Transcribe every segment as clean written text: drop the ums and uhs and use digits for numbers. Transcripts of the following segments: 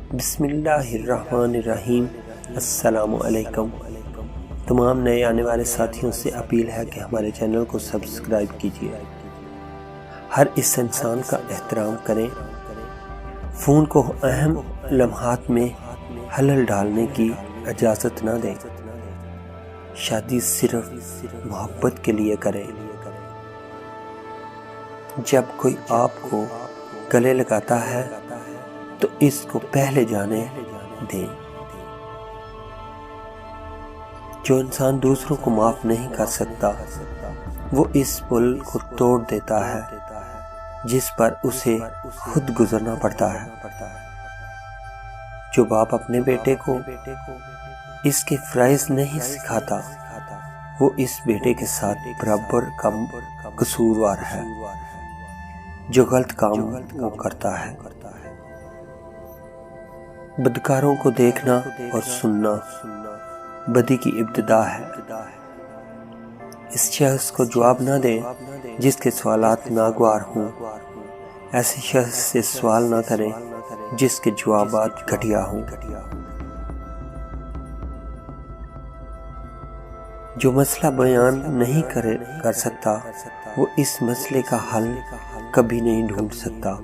بسم اللہ الرحمن الرحیم۔ السلام علیکم۔ تمام نئے آنے والے ساتھیوں سے اپیل ہے کہ ہمارے چینل کو سبسکرائب کیجیے۔ ہر اس انسان کا احترام کریں۔ فون کو اہم لمحات میں خلل ڈالنے کی اجازت نہ دیں۔ شادی صرف محبت کے لیے کریں۔ جب کوئی آپ کو گلے لگاتا ہے تو اس کو پہلے جانے دیں۔ جو انسان دوسروں کو معاف نہیں کر سکتا وہ اس پل کو توڑ دیتا ہے جس پر اسے خود گزرنا پڑتا ہے۔ جو باپ اپنے بیٹے کو اس کے فرائض نہیں سکھاتا وہ اس بیٹے کے ساتھ برابر کا قصوروار ہے جو غلط کام وہ کرتا ہے۔ بدکاروں کو دیکھنا اور سننا بدی کی ابتدا ہے۔ اس شخص کو جواب نہ دیں جس کے سوالات ناگوار ہوں۔ ایسے شخص سے سوال نہ کریں جس کے جوابات گھٹیا ہوں۔ جو مسئلہ بیان نہیں کر سکتا وہ اس مسئلے کا حل کبھی نہیں ڈھونڈ سکتا۔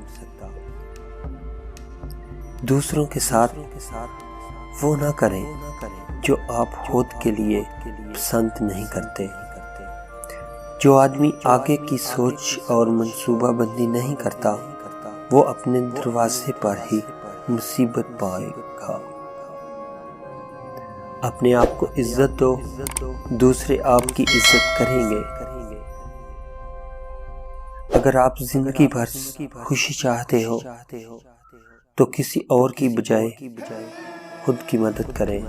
دوسروں کے ساتھ وہ نہ کریں جو آپ خود کے لیے پسند نہیں کرتے۔ جو آدمی آگے کی سوچ اور منصوبہ بندی نہیں کرتا وہ اپنے دروازے پر ہی مصیبت پائے گا۔ اپنے آپ کو عزت دو، دوسرے آپ کی عزت کریں گے۔ اگر آپ زندگی بھر خوشی چاہتے ہو تو کسی اور کی بجائے خود کی مدد کریں۔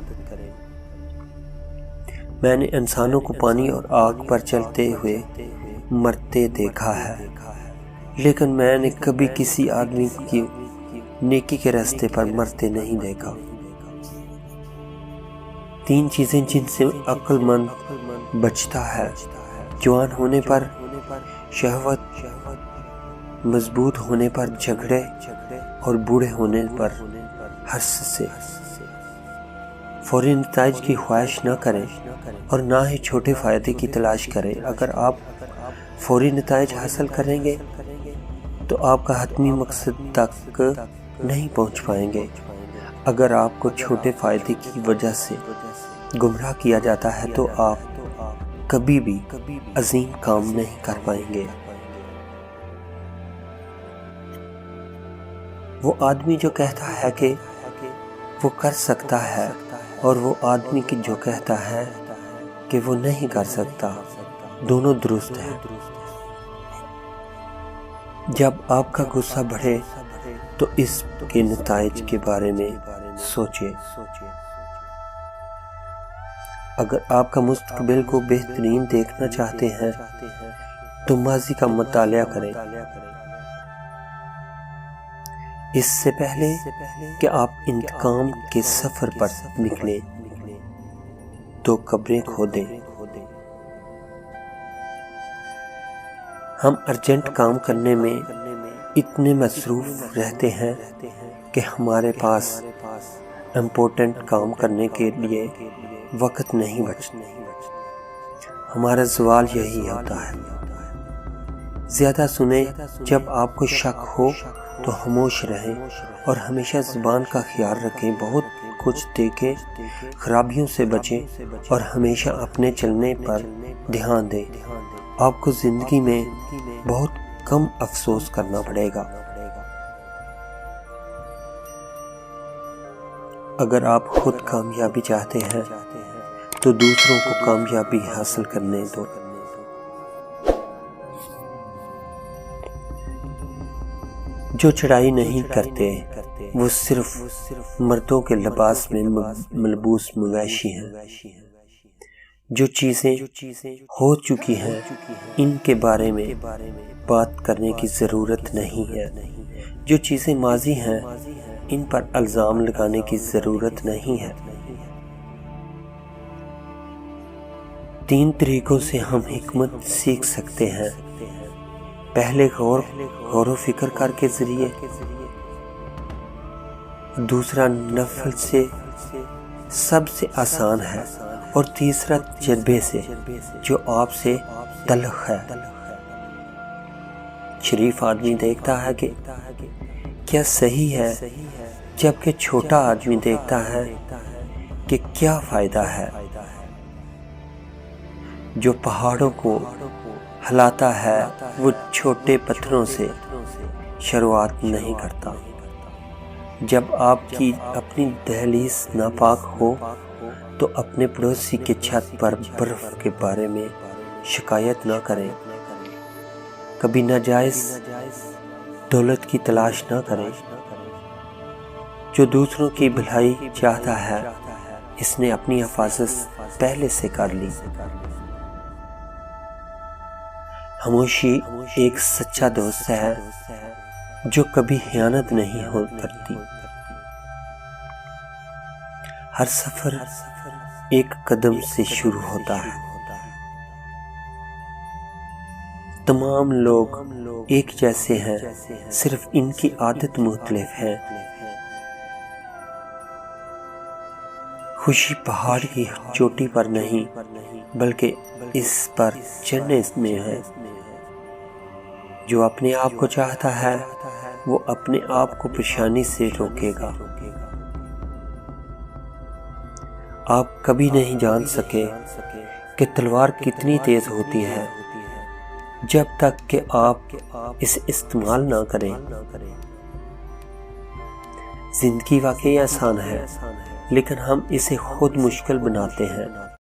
میں نے انسانوں کو پانی اور آگ پر چلتے ہوئے مرتے دیکھا ہے لیکن میں نے کبھی کسی آدمی کی نیکی کے راستے پر مرتے نہیں دیکھا۔ 3 چیزیں جن سے عقل مند بچتا ہے: جوان ہونے پر شہوت، مضبوط ہونے پر جھگڑے اور بوڑھے ہونے پر حرص سے۔ فوری نتائج کی خواہش نہ کریں اور نہ ہی چھوٹے فائدے کی تلاش کریں۔ اگر آپ فوری نتائج حاصل کریں گے تو آپ کا حتمی مقصد تک نہیں پہنچ پائیں گے۔ اگر آپ کو چھوٹے فائدے کی وجہ سے گمراہ کیا جاتا ہے تو آپ کبھی بھی عظیم کام نہیں کر پائیں گے۔ وہ آدمی جو کہتا ہے کہ وہ کر سکتا ہے اور وہ آدمی کی جو کہتا ہے کہ وہ نہیں کر سکتا، دونوں درست ہیں۔ جب آپ کا غصہ بڑھے تو اس کے نتائج کے بارے میں سوچیں۔ اگر آپ کا مستقبل کو بہترین دیکھنا چاہتے ہیں تو ماضی کا مطالعہ کریں۔ اس سے پہلے کہ آپ انتقام کے سفر پر نکلیں تو قبریں کھودیں۔ ہم ارجنٹ کام کرنے میں اتنے مصروف رہتے ہیں کہ ہمارے پاس امپورٹنٹ کام کرنے کے لیے وقت نہیں بچتا۔ ہمارا زوال یہی ہوتا ہے۔ زیادہ سنیں۔ جب آپ کو شک ہو تو خاموش رہیں اور ہمیشہ زبان کا خیال رکھیں۔ بہت کچھ دیکھیں، خرابیوں سے بچیں اور ہمیشہ اپنے چلنے پر دھیان دیں۔ آپ کو زندگی میں بہت کم افسوس کرنا پڑے گا۔ اگر آپ خود کامیابی چاہتے ہیں تو دوسروں کو کامیابی حاصل کرنے دو۔ جو چڑھائی نہیں کرتے وہ صرف مردوں کے لباس میں ملبوس مویشی ہیں۔ جو چیزیں ہو چکی ہیں ان کے بارے میں بات کرنے کی ضرورت نہیں ہے۔ جو چیزیں ماضی ہیں ان پر الزام لگانے کی ضرورت نہیں ہے۔ 3 طریقوں سے ہم حکمت سیکھ سکتے ہیں۔ پہلے غور و فکر کر کے ذریعے، دوسرا نفل سے سب سے آسان ہے، اور تیسرا تجربے سے جو آپ سے تلخ ہے۔ شریف آدمی دیکھتا ہے کہ کیا صحیح ہے، جبکہ چھوٹا آدمی دیکھتا ہے کہ کیا فائدہ ہے۔ جو پہاڑوں کو ہلاتا ہے وہ چھوٹے پتھروں سے شروعات نہیں کرتا۔ جب آپ کی اپنی دہلیز ناپاک ہو تو اپنے پڑوسی کے چھت پر برف کے بارے میں شکایت نہ کریں۔ کبھی ناجائز دولت کی تلاش نہ کریں۔ جو دوسروں کی بھلائی چاہتا ہے اس نے اپنی حفاظت پہلے سے کر لی۔ خاموشی ایک سچا دوست ہے جو کبھی خیانت نہیں کرتی۔ ہر سفر ایک قدم سے شروع ہوتا ہے۔ تمام لوگ ایک جیسے ہیں، صرف ان کی عادت مختلف ہے۔ خوشی پہاڑ کی چوٹی پر نہیں بلکہ اس پر چڑھنے میں ہے۔ جو اپنے آپ کو چاہتا ہے وہ اپنے آپ کو پریشانی سے روکے گا۔ آپ کبھی نہیں جان سکے کہ تلوار کتنی تیز ہوتی ہے جب تک کہ آپ اسے استعمال نہ کریں۔ زندگی واقعی آسان ہے لیکن ہم اسے خود مشکل بناتے ہیں۔